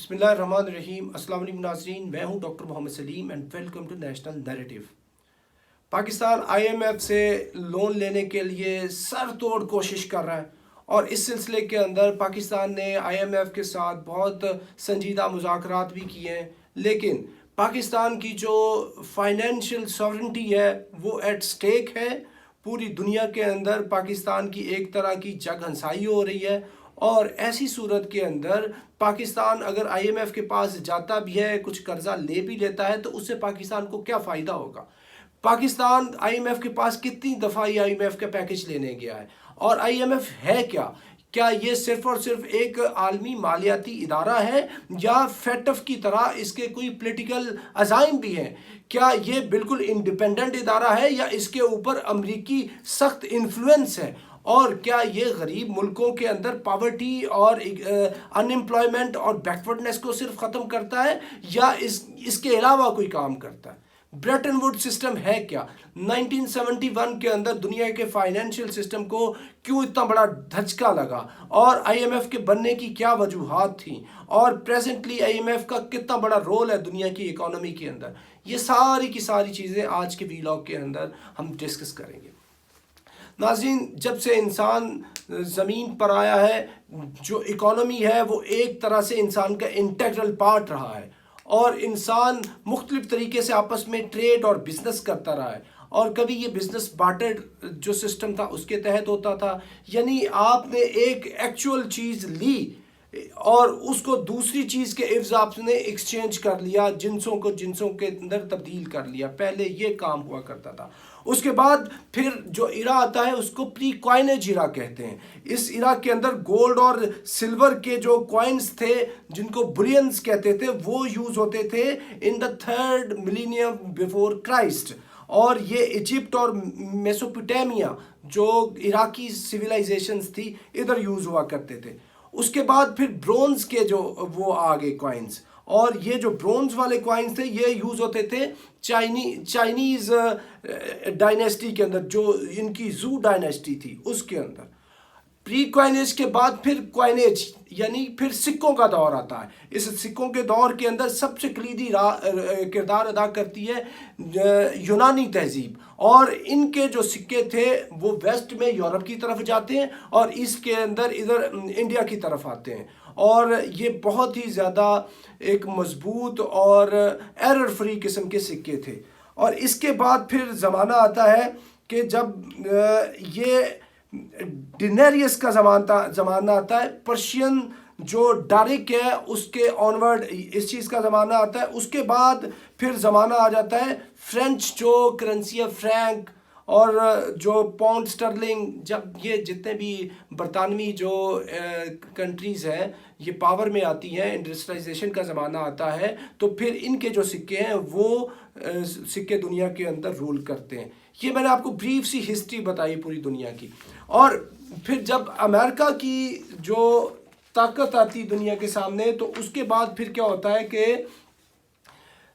बिस्मिल्लाहिर्रहमानिर्रहीम। अस्सलाम वालेकुम नाज़रीन, मैं हूं doctor Mohammad Salim and welcome to national narrative. Pakistan IMF से लोन लेने के लिए सर तोड़ कोशिश कर रहा है और इस सिलसिले के अंदर पाकिस्तान ने आईएमएफ के साथ बहुत संजीदा मुज़ाकरात भी किए हैं, लेकिन पाकिस्तान की जो फाइनेंशियल सॉवरेंटी है वो एट स्टेक है। पूरी दुनिया के अंदर पाकिस्तान की एक तरह की जग हंसाई हो रही है और ऐसी सूरत के अंदर पाकिस्तान अगर आईएमएफ के पास जाता भी है, कुछ कर्जा ले भी लेता है, तो उससे पाकिस्तान को क्या फ़ायदा होगा। पाकिस्तान आईएमएफ के पास कितनी दफ़ा ये आईएमएफ का पैकेज लेने गया है और आईएमएफ है क्या ये सिर्फ और सिर्फ एक आलमी मालियाती इदारा है या फेटफ की तरह इसके कोई पॉलिटिकल अज़ाइम भी हैं। क्या ये बिल्कुल इंडिपेंडेंट इदारा है या इसके ऊपर अमरीकी सख्त इन्फ्लुएंस है, और क्या ये गरीब मुल्कों के अंदर पॉवर्टी और अनएम्प्लॉयमेंट और बैकवर्डनेस को सिर्फ ख़त्म करता है या इसके अलावा कोई काम करता है। ब्रेटन वुड सिस्टम है क्या। 1971 के अंदर दुनिया के फाइनेंशियल सिस्टम को क्यों इतना बड़ा धचका लगा और आईएमएफ के बनने की क्या वजूहात थी और प्रेजेंटली आईएमएफ का कितना बड़ा रोल है दुनिया की इकोनॉमी के अंदर, ये सारी की सारी चीज़ें आज के वीलॉग के अंदर हम डिस्कस करेंगे। नाज़रीन, जब से इंसान ज़मीन पर आया है, जो इकोनॉमी है वो एक तरह से इंसान का इंटेग्रल पार्ट रहा है और इंसान मुख्तलिफ तरीके से आपस में ट्रेड और बिज़नेस करता रहा है। और कभी ये बिज़नेस बार्टर जो सिस्टम था उसके तहत होता था, यानी आपने एक एक्चुअल चीज़ ली और उसको दूसरी चीज़ के इवज़ आपने एक्सचेंज कर लिया, जिन्सों को जिन्सों के अंदर तब्दील कर लिया। पहले ये काम हुआ करता था। उसके बाद फिर जो इरा आता है उसको प्री कॉइनेज इरा कहते हैं। इस इरा के अंदर गोल्ड और सिल्वर के जो कॉइन्स थे, जिनको बुलियंस कहते थे, वो यूज़ होते थे in the 3rd millennium before Christ. और ये इजिप्ट और मेसोपोटामिया जो इराकी सिविलाइजेशंस थी इधर यूज़ हुआ करते थे। उसके बाद फिर ब्रोंज़ के जो वो आ गए कॉइन्स, और ये जो ब्रोंज़ वाले कॉइन्स थे ये यूज़ होते थे चाइनीज़ डायनेस्टी के अंदर, जो इनकी जू डायनेस्टी थी उसके अंदर। प्री कॉइनेज के बाद फिर कॉइनेज यानी फिर सिक्कों का दौर आता है। इस सिक्कों के दौर के अंदर सबसे कलीदी किरदार अदा करती है यूनानी तहजीब, और इनके जो सिक्के थे वो वेस्ट में यूरोप की तरफ जाते हैं और ईस्ट के अंदर इधर इंडिया की तरफ आते हैं। और ये बहुत ही ज़्यादा एक मजबूत और एरर फ्री किस्म के सिक्के थे। और इसके बाद फिर ज़माना आता है कि जब ये डिनेरियस का ज़माना आता है, पर्शियन जो डारिक है उसके ऑनवर्ड इस चीज़ का ज़माना आता है। उसके बाद फिर ज़माना आ जाता है फ्रेंच जो करेंसी है फ्रैंक और जो पाउंड स्टर्लिंग। जब ये जितने भी बरतानवी जो कंट्रीज़ हैं ये पावर में आती हैं, इंडस्ट्रियलाइजेशन का ज़माना आता है, तो फिर इनके जो सिक्के हैं वो सिक्के दुनिया के अंदर रूल करते हैं। ये मैंने आपको ब्रीफ सी हिस्ट्री बताई पूरी दुनिया की। और फिर जब अमेरिका की जो ताकत आती दुनिया के सामने, तो उसके बाद फिर क्या होता है कि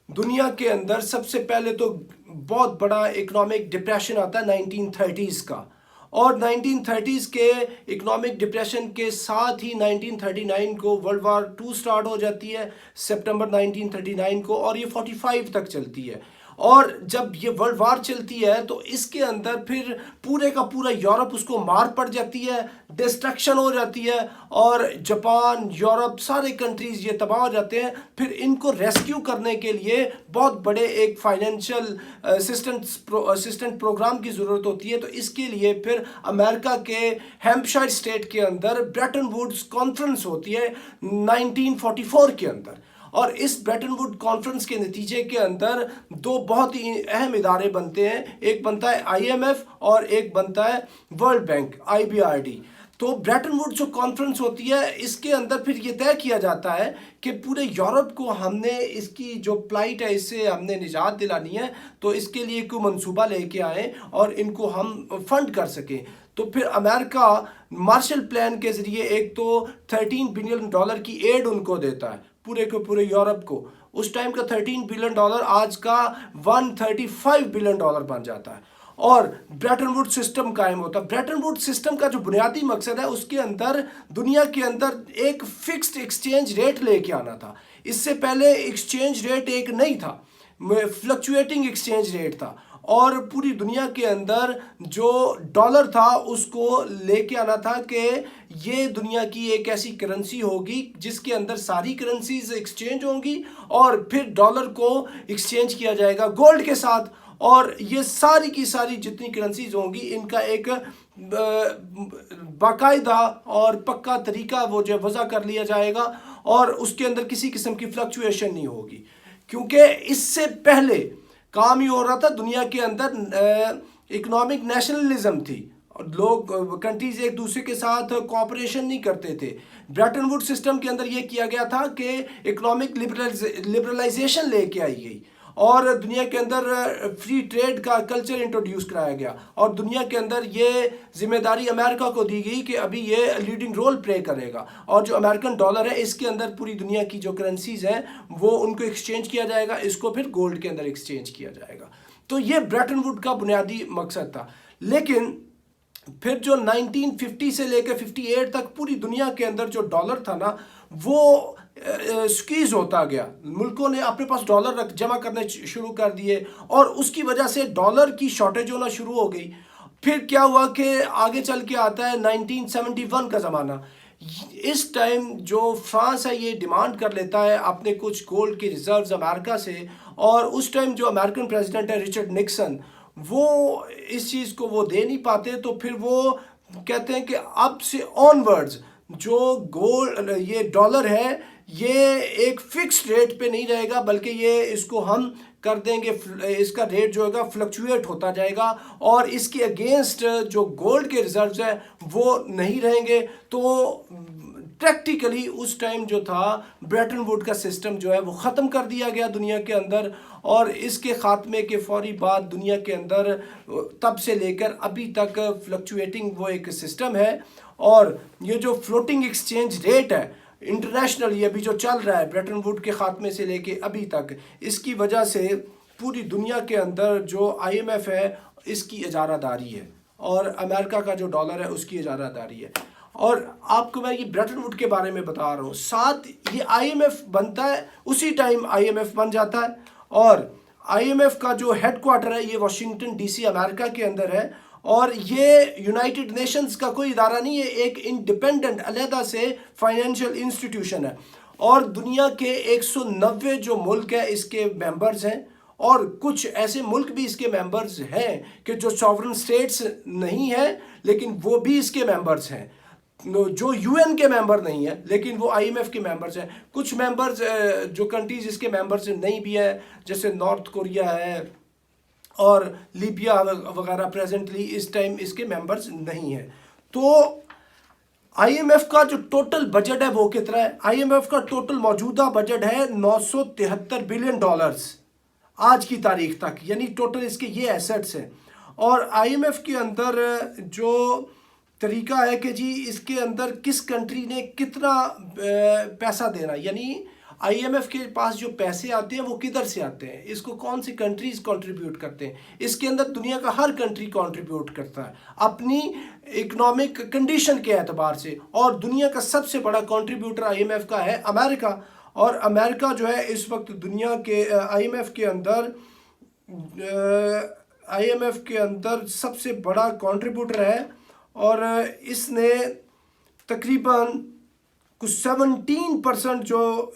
दुनिया के अंदर सबसे पहले तो बहुत बड़ा इकोनॉमिक डिप्रेशन आता है 1930s का, और 1930s के इकोनॉमिक डिप्रेशन के साथ ही 1939 को वर्ल्ड वार 2 स्टार्ट हो जाती है, सितंबर 1939 को, और ये 45 तक चलती है। और जब ये वर्ल्ड वार चलती है तो इसके अंदर फिर पूरे का पूरा यूरोप उसको मार पड़ जाती है, डिस्ट्रक्शन हो जाती है, और जापान, यूरोप, सारे कंट्रीज़ ये तबाह हो जाते हैं। फिर इनको रेस्क्यू करने के लिए बहुत बड़े एक फाइनेंशियल असिस्टेंट प्रोग्राम की ज़रूरत होती है। तो इसके लिए फिर अमेरिका के हैम्पशायर स्टेट के अंदर ब्रेटन वुड्स कॉन्फ्रेंस होती है 1944 के अंदर, और इस ब्रेटन वुड कॉन्फ्रेंस के नतीजे के अंदर दो बहुत ही अहम इदारे बनते हैं। एक बनता है आईएमएफ और एक बनता है वर्ल्ड बैंक IBRD। तो ब्रेटन वुड जो कॉन्फ्रेंस होती है इसके अंदर फिर ये तय किया जाता है कि पूरे यूरोप को हमने इसकी जो प्लाइट है इससे हमने निजात दिलानी है, तो इसके लिए कोई मंसूबा लेके आए और इनको हम फंड कर सकें। तो फिर अमेरिका मार्शल प्लान के ज़रिए एक तो $13 बिलियन की एड उनको देता है पूरे के पूरे यूरोप को। उस टाइम का $13 बिलियन आज का $135 बिलियन बन जाता है। اور ब्रेटन वुड सिस्टम कायम होता। ब्रेटन वुड सिस्टम का जो बुनियादी मकसद है उसके अंदर दुनिया के अंदर एक फिक्स्ड एक्सचेंज रेट लेके आना था। इससे पहले एक्सचेंज रेट एक नहीं था, फ्लक्चुएटिंग एक्सचेंज रेट था, और पूरी दुनिया के अंदर जो डॉलर था उसको लेके आना था कि ये दुनिया की एक ऐसी करेंसी होगी जिसके अंदर सारी करेंसीज एक्सचेंज होंगी और फिर डॉलर को एक्सचेंज किया जाएगा गोल्ड के साथ, और ये सारी की सारी जितनी करेंसीज होंगी इनका एक बाकायदा और पक्का तरीका वो जो वज़ा कर लिया जाएगा और उसके अंदर किसी किस्म की फ्लक्चुएशन नहीं होगी। क्योंकि इससे पहले काम ही हो रहा था, दुनिया के अंदर इकोनॉमिक नेशनलिज्म थी, लोग कंट्रीज एक दूसरे के साथ कोऑपरेशन नहीं करते थे। ब्रेटन वुड सिस्टम के अंदर ये किया गया था कि इकोनॉमिक लिबरलाइजेशन लेके आई गई और दुनिया के अंदर फ्री ट्रेड का कल्चर इंट्रोड्यूस कराया गया, और दुनिया के अंदर ये जिम्मेदारी अमेरिका को दी गई कि अभी ये लीडिंग रोल प्ले करेगा, और जो अमेरिकन डॉलर है इसके अंदर पूरी दुनिया की जो करेंसीज हैं वो उनको एक्सचेंज किया जाएगा, इसको फिर गोल्ड के अंदर एक्सचेंज किया जाएगा। तो ये ब्रेटन वुड का बुनियादी मकसद था। लेकिन फिर जो 1950 से लेकर 58 तक पूरी दुनिया के अंदर जो डॉलर था ना वो स्क्वीज होता गया, मुल्कों ने अपने पास डॉलर जमा करने शुरू कर दिए और उसकी वजह से डॉलर की शॉर्टेज होना शुरू हो गई। फिर क्या हुआ कि आगे चल के आता है 1971 का ज़माना। इस टाइम जो फ्रांस है ये डिमांड कर लेता है अपने कुछ गोल्ड के रिजर्व्स अमेरिका से, और उस टाइम जो अमेरिकन प्रेसिडेंट है रिचर्ड निक्सन वो इस चीज़ को वो दे नहीं पाते, तो फिर वो कहते हैं कि अब से ऑनवर्ड्स जो गोल्ड ये डॉलर है ये एक फिक्स्ड रेट पे नहीं रहेगा, बल्कि ये इसको हम कर देंगे, इसका रेट जो होगा फ्लक्चुएट होता जाएगा और इसके अगेंस्ट जो गोल्ड के रिजर्व्स है वो नहीं रहेंगे। तो प्रैक्टिकली उस टाइम जो था ब्रेटन वुड का सिस्टम जो है वो ख़त्म कर दिया गया दुनिया के अंदर, और इसके ख़ात्मे के फौरी बाद दुनिया के अंदर तब से लेकर अभी तक फ्लक्चुएटिंग वो एक सिस्टम है। और ये जो फ्लोटिंग एक्सचेंज रेट है इंटरनेशनल ये अभी जो चल रहा है ब्रेटन वुड के ख़ात्मे से लेके अभी तक, इसकी वजह से पूरी दुनिया के अंदर जो IMF है इसकी इजारादारी है और अमेरिका का जो डॉलर है उसकी इजारादारी है। और आपको मैं ये ब्रेटन वुड के बारे में बता रहा हूँ, साथ ये IMF बनता है उसी टाइम IMF बन जाता है, और IMF का जो हेडक्वार्टर है ये वाशिंगटन DC अमेरिका के अंदर है, और ये यूनाइटेड नेशंस का कोई इदारा नहीं है, एक इंडिपेंडेंट अलहदा से फाइनेंशियल इंस्टीट्यूशन है, और दुनिया के 190 जो मुल्क है इसके मेंबर्स हैं, और कुछ ऐसे मुल्क भी इसके मेंबर्स हैं कि जो सॉवरन स्टेट्स नहीं है लेकिन वो भी इसके मेंबर्स हैं, जो UN के मेंबर नहीं है लेकिन वो IMF के मेंबर्स हैं। कुछ मेंबर्स जो कंट्रीज इसके मेंबर्स नहीं भी है जैसे नॉर्थ कोरिया है और लीबिया वगैरह प्रेजेंटली इस टाइम इसके मेंबर्स नहीं है। तो IMF का जो टोटल बजट है वो कितना है? IMF का टोटल मौजूदा बजट है 973 बिलियन डॉलर्स आज की तारीख तक, यानी टोटल इसके ये एसेट्स हैं। और IMF के अंदर जो तरीका है कि जी इसके अंदर किस कंट्री ने कितना पैसा देना, यानी IMF के पास जो पैसे आते हैं वो किधर से आते हैं, इसको कौन सी कंट्रीज कंट्रीब्यूट करते हैं, इसके अंदर दुनिया का हर कंट्री कंट्रीब्यूट करता है अपनी इकोनॉमिक कंडीशन के एतबार से, और दुनिया का सबसे बड़ा कंट्रीब्यूटर IMF का है अमेरिका। और अमेरिका जो है इस वक्त दुनिया के IMF के अंदर सबसे बड़ा कंट्रीब्यूटर है, और इसने तकरीबन कुछ 17% जो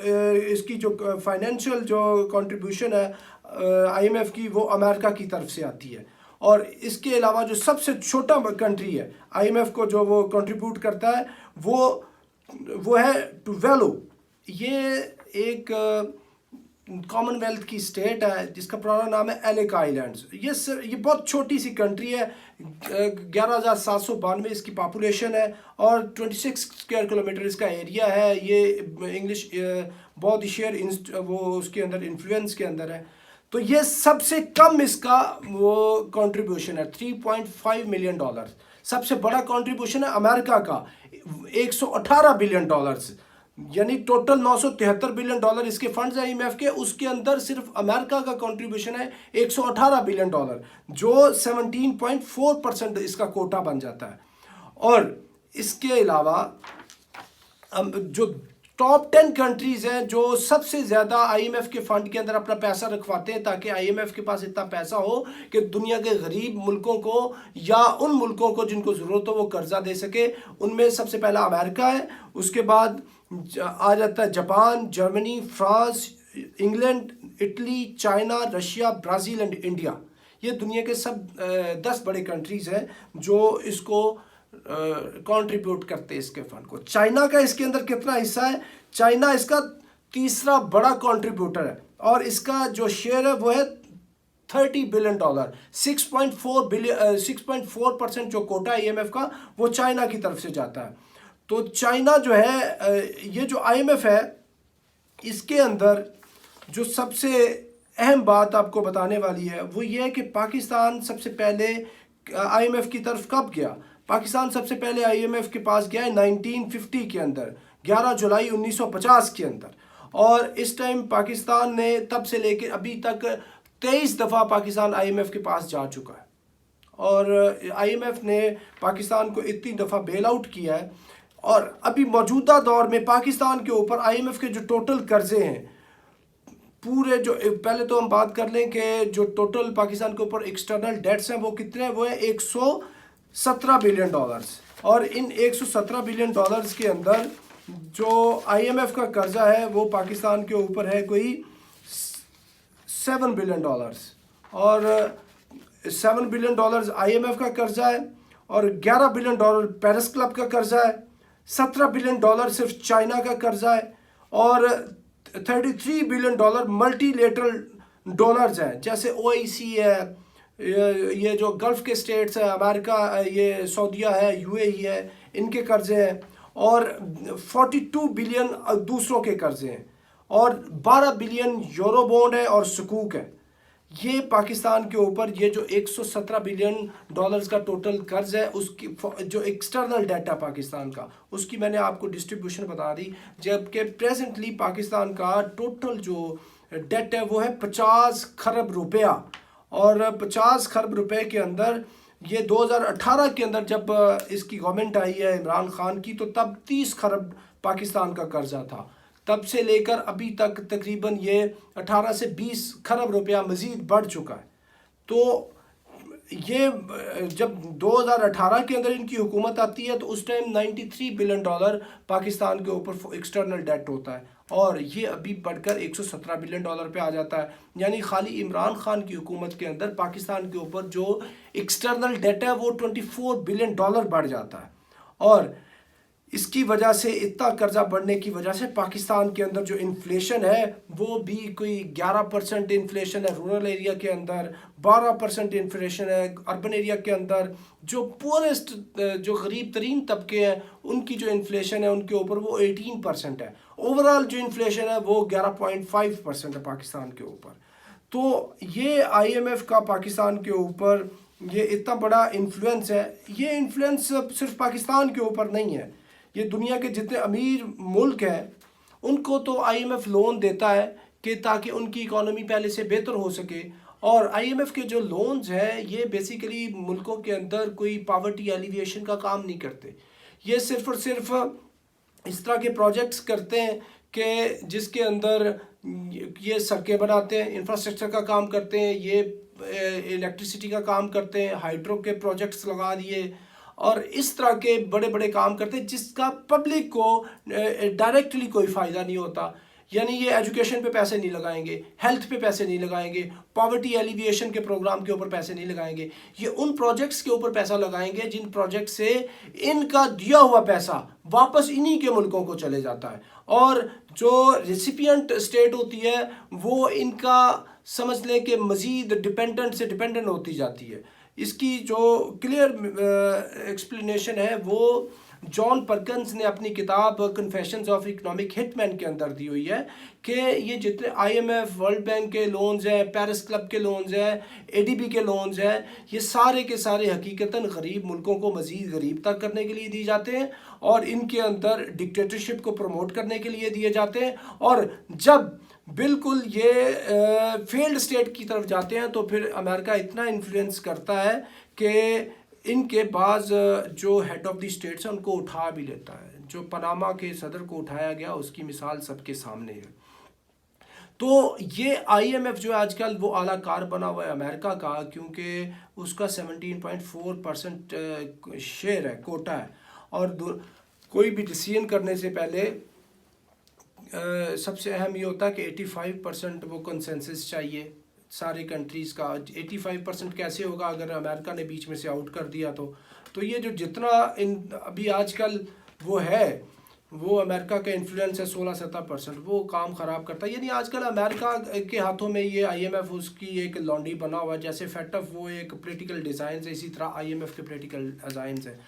इसकी जो फाइनेंशियल जो कंट्रीब्यूशन है IMF की वो अमेरिका की तरफ से आती है। और इसके अलावा जो सबसे छोटा कंट्री है IMF को जो वो कंट्रीब्यूट करता है वो है टुवालू। ये एक कॉमनवेल्थ की स्टेट है जिसका पुराना नाम है एलिक आइलैंड्स। ये बहुत छोटी सी कंट्री है, 11,792 इसकी पॉपुलेशन है और 26 स्क्वायर किलोमीटर इसका एरिया है। ये इंग्लिश बहुत ही शेयर वो उसके अंदर इन्फ्लुएंस के अंदर है। तो ये सबसे कम इसका वो कंट्रीब्यूशन है 3.5 मिलियन डॉलर। सबसे बड़ा कंट्रीब्यूशन है अमेरिका का 118 बिलियन डॉलर्स। یعنی ٹوٹل $973 اس کے فنڈز ہیں IMF کے، اس کے اندر صرف امریکہ کا کنٹریبیوشن ہے $118 جو 17.4% اس کا کوٹا بن جاتا ہے۔ اور اس کے علاوہ جو ٹاپ 10 کنٹریز ہیں جو سب سے زیادہ IMF کے فنڈ کے اندر اپنا پیسہ رکھواتے ہیں تاکہ IMF کے پاس اتنا پیسہ ہو کہ دنیا کے غریب ملکوں کو یا ان ملکوں کو جن کو ضرورت ہو وہ قرضہ دے سکے، ان میں سب سے پہلا امریکہ ہے، اس کے بعد آ جاتا ہے Japan, Germany, France, England, Italy, China, Russia, Brazil and India. یہ دنیا کے سب 10 بڑے کنٹریز ہیں جو اس کو کنٹریبیوٹ کرتے ہیں اس کے فنڈ کو۔ چائنا کا اس کے اندر کتنا حصہ ہے؟ چائنا اس کا تیسرا بڑا کنٹریبیوٹر ہے اور اس کا جو شیئر ہے وہ ہے $30 بلین۔ 6.4% جو کوٹا IMF کا وہ چائنا کی طرف سے جاتا ہے۔ تو چائنا جو ہے، یہ جو IMF ہے اس کے اندر جو سب سے اہم بات آپ کو بتانے والی ہے وہ یہ ہے کہ پاکستان سب سے پہلے IMF کی طرف کب گیا؟ پاکستان سب سے پہلے IMF کے پاس گیا ہے 1950 کے اندر، 11 جولائی 1950 کے اندر، اور اس ٹائم پاکستان نے تب سے لے کے ابھی تک 23 دفعہ پاکستان IMF کے پاس جا چکا ہے، اور IMF نے پاکستان کو اتنی دفعہ بیل آؤٹ کیا ہے۔ اور ابھی موجودہ دور میں پاکستان کے اوپر IMF کے جو ٹوٹل قرضے ہیں پورے، جو پہلے تو ہم بات کر لیں کہ جو ٹوٹل پاکستان کے اوپر ایکسٹرنل ڈیٹس ہیں وہ کتنے ہیں، وہ ہیں $117 بلین، اور ان $117 بلین کے اندر جو IMF کا قرضہ ہے وہ پاکستان کے اوپر ہے کوئی $7 بلین، اور $7 بلین IMF کا قرضہ ہے، اور $11 بلین پیرس کلب کا قرضہ ہے، $17 بلین صرف چائنا کا قرضہ ہے، اور $33 بلین ملٹی لیٹرل ڈونرز ہیں جیسے OIC ہے، یہ جو گلف کے سٹیٹس ہیں، امریکہ، یہ سعودیہ ہے، UAE ہے، ان کے قرضے ہیں، اور 42 بلین دوسروں کے قرضے ہیں، اور 12 بلین یورو بونڈ ہے اور سکوک ہے۔ یہ پاکستان کے اوپر یہ جو $117 بلین کا ٹوٹل قرض ہے، اس کی جو ایکسٹرنل ڈیٹ ہے پاکستان کا، اس کی میں نے آپ کو ڈسٹریبیوشن بتا دی، جبکہ پریزنٹلی پاکستان کا ٹوٹل جو ڈیٹ ہے وہ ہے 50 کھرب روپیہ، اور 50 کھرب روپے کے اندر یہ 2018 کے اندر جب اس کی گورنمنٹ آئی ہے عمران خان کی تو تب 30 کھرب پاکستان کا قرضہ تھا، تب سے لے کر ابھی تک تقریباً یہ 18 سے 20 کھرب روپیہ مزید بڑھ چکا ہے۔ تو یہ جب 2018 کے اندر ان کی حکومت آتی ہے تو اس ٹائم $93 بلین پاکستان کے اوپر ایکسٹرنل ڈیٹ ہوتا ہے، اور یہ ابھی بڑھ کر $117 بلین پہ آ جاتا ہے، یعنی خالی عمران خان کی حکومت کے اندر پاکستان کے اوپر جو ایکسٹرنل ڈیٹ ہے وہ $24 بلین بڑھ جاتا ہے۔ اور اس کی وجہ سے اتنا قرضہ بڑھنے کی وجہ سے پاکستان کے اندر جو انفلیشن ہے وہ بھی کوئی 11% انفلیشن ہے رورل ایریا کے اندر، 12% انفلیشن ہے اربن ایریا کے اندر۔ جو پورسٹ جو غریب ترین طبقے ہیں ان کی جو انفلیشن ہے ان کے اوپر وہ 18% ہے۔ اوورال جو انفلیشن ہے وہ 11.5% ہے پاکستان کے اوپر۔ تو یہ IMF کا پاکستان کے اوپر یہ اتنا بڑا انفلوئنس ہے، یہ انفلوئنس صرف پاکستان کے اوپر نہیں ہے، یہ دنیا کے جتنے امیر ملک ہیں ان کو تو IMF لون دیتا ہے کہ تاکہ ان کی اکانومی پہلے سے بہتر ہو سکے، اور IMF کے جو لونز ہیں یہ بیسیکلی ملکوں کے اندر کوئی پاورٹی ایلیویشن کا کام نہیں کرتے، یہ صرف اور صرف اس طرح کے پروجیکٹس کرتے ہیں کہ جس کے اندر یہ سڑکیں بناتے ہیں، انفراسٹرکچر کا کام کرتے ہیں، یہ الیکٹریسٹی کا کام کرتے ہیں، ہائیڈرو کے پروجیکٹس لگا دیے، اور اس طرح کے بڑے بڑے کام کرتے ہیں جس کا پبلک کو ڈائریکٹلی کوئی فائدہ نہیں ہوتا۔ یعنی یہ ایجوکیشن پہ پیسے نہیں لگائیں گے، ہیلتھ پہ پیسے نہیں لگائیں گے، پاورٹی ایلیویشن کے پروگرام کے اوپر پیسے نہیں لگائیں گے، یہ ان پروجیکٹس کے اوپر پیسہ لگائیں گے جن پروجیکٹ سے ان کا دیا ہوا پیسہ واپس انہی کے ملکوں کو چلے جاتا ہے، اور جو ریسیپینٹ اسٹیٹ ہوتی ہے وہ ان کا سمجھ لیں کہ مزید ڈپینڈنٹ سے ڈپینڈنٹ ہوتی جاتی ہے۔ اس کی جو کلیئر ایکسپلینیشن ہے وہ जॉन परकिंस ने अपनी किताब कन्फेशंस ऑफ इकोनॉमिक हिटमैन के अंदर दी हुई है कि ये जितने आईएमएफ, वर्ल्ड बैंक के लोन्स हैं, पेरिस क्लब के लोन्स हैं, एडीबी के लोन्स हैं, ये सारे के सारे हकीकतन गरीब मुल्कों को मज़ीद गरीब तक करने के लिए दिए जाते हैं और इनके अंदर डिक्टेटरशिप को प्रमोट करने के लिए दिए जाते हैं। और जब बिल्कुल ये फेल्ड स्टेट की तरफ जाते हैं तो फिर अमेरिका इतना इन्फ्लुएंस करता है कि इनके बाज़ जो हेड ऑफ़ द स्टेट्स हैं उनको उठा भी लेता है। जो पनामा के सदर को उठाया गया उसकी मिसाल सबके सामने है। तो ये आईएमएफ जो आजकल वो आला कार बना हुआ है अमेरिका का, क्योंकि उसका 17.4% शेयर है, कोटा है। और कोई भी डिसीजन करने से पहले सबसे अहम ये होता है कि 85% वो कंसेंसस चाहिए सारे कंट्रीज़ का। 85% कैसे होगा अगर अमेरिका ने बीच में से आउट कर दिया तो ये जो जितना इन अभी आजकल वो है, वो अमेरिका का इन्फ्लुएंस है 16-17%, वो काम ख़राब करता है। यानी आजकल अमेरिका के हाथों में ये आईएमएफ उसकी एक लॉन्डी बना हुआ है। जैसे फेटफ वो एक पॉलिटिकल डिज़ाइन है, इसी तरह आईएमएफ के पॉलिटिकल डिज़ाइन है।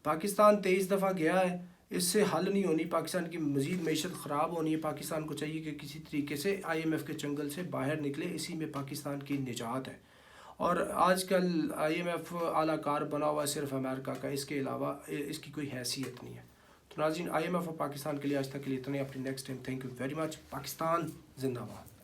पाकिस्तान 23 दफ़ा गया है, इससे हल नहीं होनी। पाकिस्तान की मज़ीद मईशत ख़राब होनी है। पाकिस्तान को चाहिए कि किसी तरीके से आईएमएफ के चंगल से बाहर निकले, इसी में पाकिस्तान की निजात है। और आजकल आईएमएफ आला कार बना हुआ सिर्फ अमेरिका का, इसके अलावा इसकी कोई हैसियत नहीं है। तो नाज़रीन, आईएमएफ और पाकिस्तान के लिए आज तक के लिए इतने। अपनी next time, thank you very much. Pakistan जिंदाबाद।